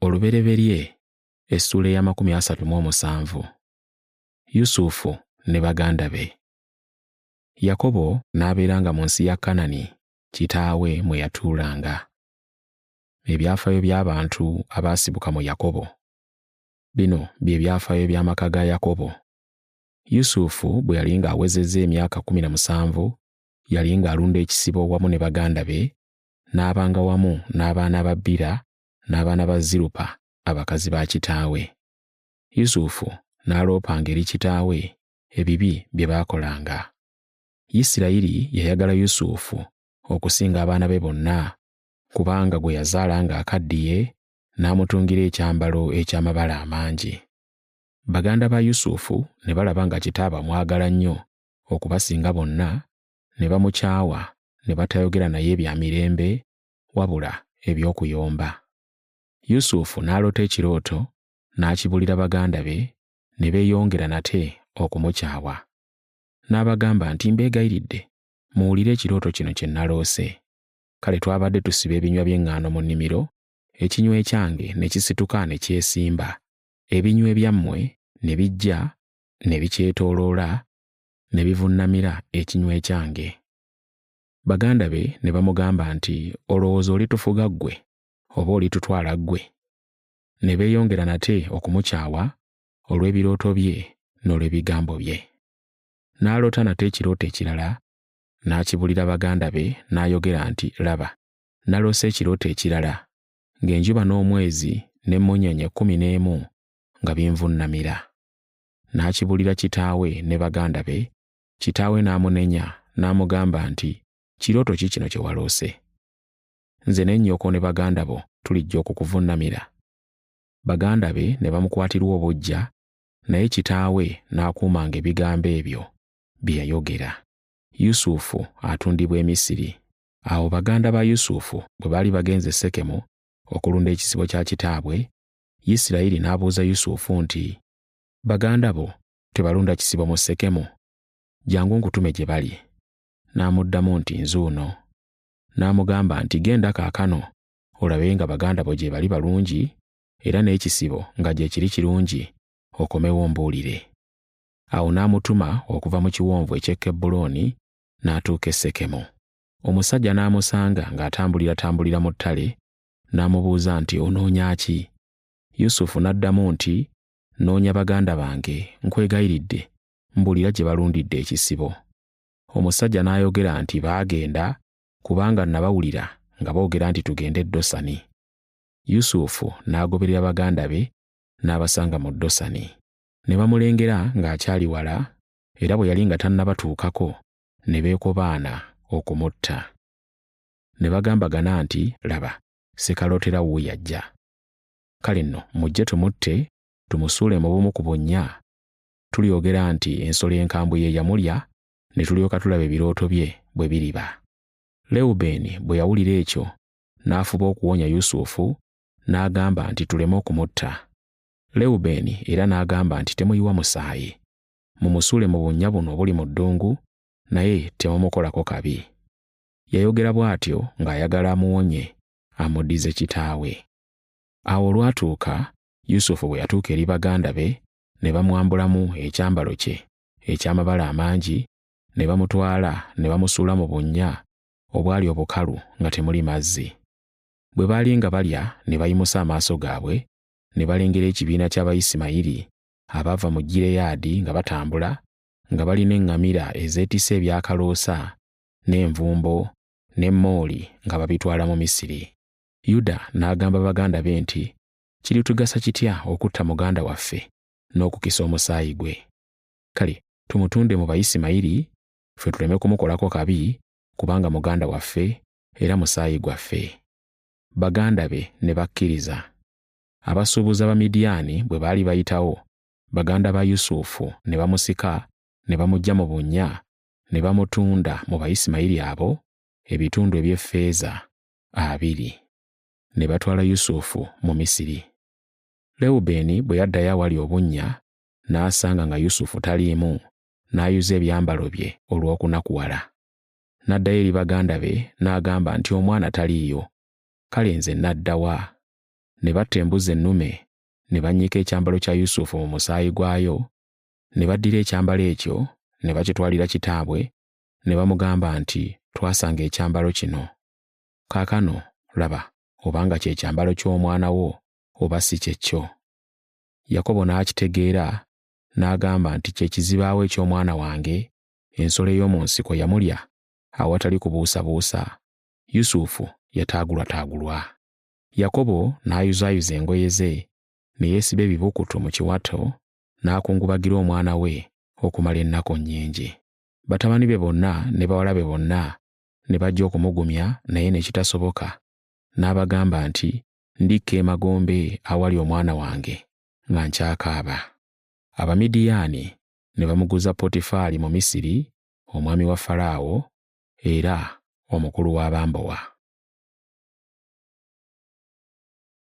Olubereberye essula eya 37. Yusufu ne baganda be. Yakobo n'abeeranga mu nsi ya Kanani kitaawe mwe yatuulanga. Ebyafaayo by'abantu abaasibuka mu Yakobo. Bino bye byafaayo by'amaka ga Yakobo. Yusufu bwe yali ng'awezezza emyaka 17, yali ng'alunda ekisibo wamu ne baganda be, n'abanga wamu n'abaana ba Bira n'abaana ba Zirupa abakazi ba kitaawe. Yusufu n'aloopanga eri kitaawe ebibi bye baakolanga. Isirayiri yayagala Yusufu okusinga abaana be bonna, kubanga gwe yazaala ng'akaddiye n'amutungira ekyambalo eky'amabala amangi. Baganda ba Yusufu ne balaba nga kitaawe amwagala nnyo okubasinga bonna, ne bamukyawa ne batayogera naye bya mirembe wabula eby'okuyomba. Yusufu n'aloota ekirooto n'akibulira baganda be, ne beeyongera nate okumukyawa. N'abagamba nti, mbeegayiridde muwulire ekirooto kino kye naloose. Kale twabadde tusiba ebinywa by'eŋŋaano mu nnimiro, ekinywa ekyange ne kisituka ne kyesimba, ebinywa ebyammwe ne bijja ne bikyetooloola ne bivunnamira ekinywa ekyange. Baganda be ne bamugamba nti, olowooza olitufuga ggwe oba olitutwala ggwe? Ne beeyongera nate okumukyawa olw'ebirooto bye n'olw'ebigambo bye. N'aloota nate ekirooto ekirala, n'akibulira baganda be, n'ayogera nti, laba, naloose ekirooto ekirala, ng'enjuba n'omwezi n'emmunyeenye 11 nga binvunnamira. N'akibulira kitaawe ne baganda be, kitaawe n'amunenya n'amugamba nti, kirooto ki kino kye waloose? Nze ne nnyoko ne baganda bo tulijja okukuvunnamira. Baganda be ne bamukwatirwa obuggya, naye kitaawe n'akuumanga ebigambo ebyo bye yayogera. Yusufu atundibwa e Misiri. Awo baganda ba Yusufu bwe baali bagenze e Sekemu okulunda ekisibo kya kitaabwe, Isirayiri n'abuuza Yusufu nti, baganda bo tebalunda kisibo mu Sekemu? Jangu nkutume gye bali. N'amuddamu nti, nzuuno. N'amugamba nti, genda kaakano olabe nga baganda bo gye bali balungi, era n'ekisibo nga gye kiri kirungi, okomewo ombuulire. Awo n'amutuma okuva mu kiwonvu eky'e Kebbulooni n'atuuka e Sekemu. Omusajja n'amusanga ng'atambulira mu ttale, n'amubuuza nti, onoonya ki? Yusufu n'addamu nti, noonya baganda bange, nkwegayiridde, mbuulira gye balundidde ekisibo. Omusajja n'ayogera nti, baagenda, kubanga nabawulira nga boogera nti tugende e Dosani. Yusufu n'agoberera baganda be n'abasanga mu Dosani. Ne bamulengera ng'akyali wala, era bwe yali nga tannabatuukako, ne beekobaana okumutta. Ne bagambagana nti, laba, sekalootera wuuyo ajja. Kale nno mujje tumutte, tumusuule mu bumu ku bunnya, tulyogera nti ensolo enkambwe ye yamulya, ne tulyoka tulaba ebirooto bye bwe biriba. Lewubeeni bwe yawulira ekyo, n'afuba okuwonya Yusufu, n'agamba nti tuleme okumutta. Lewubeeni era n'agamba nti temuyiwa musaayi. Mumusuule mu bunnya buno obuli mu ddungu, naye temumukolako kabi. Yayogera bw'atyo ng'ayagala amuwonye, amuddize kitaawe. Awo olwatuuka, Yusufu bwe yatuuka eri baganda be, ne bamwambulamu ekyambalo kye eky'amabala amangi, ne bamutwala ne bamusuula mu bunnya obwali obukalu nga temuli mazzi. Bwe baali nga balya ne bayimusa amaaso gaabwe, ne balengera ekibiina ky'Abayisimayiri abaava mu Gireyaadi nga batambula, nga balina eŋŋamira ezeetisse ebyakaloosa, n'envumbo, n'emmooli nga babitwala mu Misiri. Yuda n'agamba baganda be nti, kiritugasa kitya okutta muganda waffe n'okukisa omusaayi gwe? Kale tumutunde mu Bayisimayiri, ffe tuleme kumukolako kabi, kubanga muganda waffe era musaayi gwaffe. Baganda be ne bakkiriza. Abasuubuzi Abamidiyaani bwe baali bayitawo, baganda ba Yusufu ne bamusika, ne bamuggya mu bunnya, ne bamutunda mu Bayisimayiri abo ebitundu eby'effeeza 20. Ne batwala Yusufu mu Misiri. Lewubeeni bwe yaddayo awali obunnya, n'asanga nga Yusufu taliimu, n'ayuza ebyambalo bye olw'okunakuwala. N'addayo eri baganda be n'agamba nti omwana taliiyo. Kale nze nadda wa? ne batta embuzi ennume, ne bannyika ekyambalo kya Yusufu mu musaayi gwayo, ne baddira ekyambalo ekyo ne bakitwalira kitaabwe, ne bamugamba nti, twasanga ekyambalo kino. Kaakano laba obanga kye kyambalo ky'omwana wo oba si kyekyo. Yakobo n'akitegeera n'agamba nti kye kizibaawo eky'omwana wange, ensolo ey'omu nsiko yamulya awatali kubuusabuusa. Yusufu yataagulwataagulwa. Yakobo n'ayuzaayuza engoye ze, ne yeesiba ebibukutu mu kiwato, n'akungubagira omwana we okumala ennaku nnyingi. Batabani be bonna ne bawala be bonna ne bajja okumugumya, naye ne kitasoboka. N'abagamba nti, ndikka emagombe awali omwana wange nga nkyakaaba. Abamidiyaani ne bamuguza Potifali mu Misiri, omwami wa Falaawo era omukulu w'abambowa.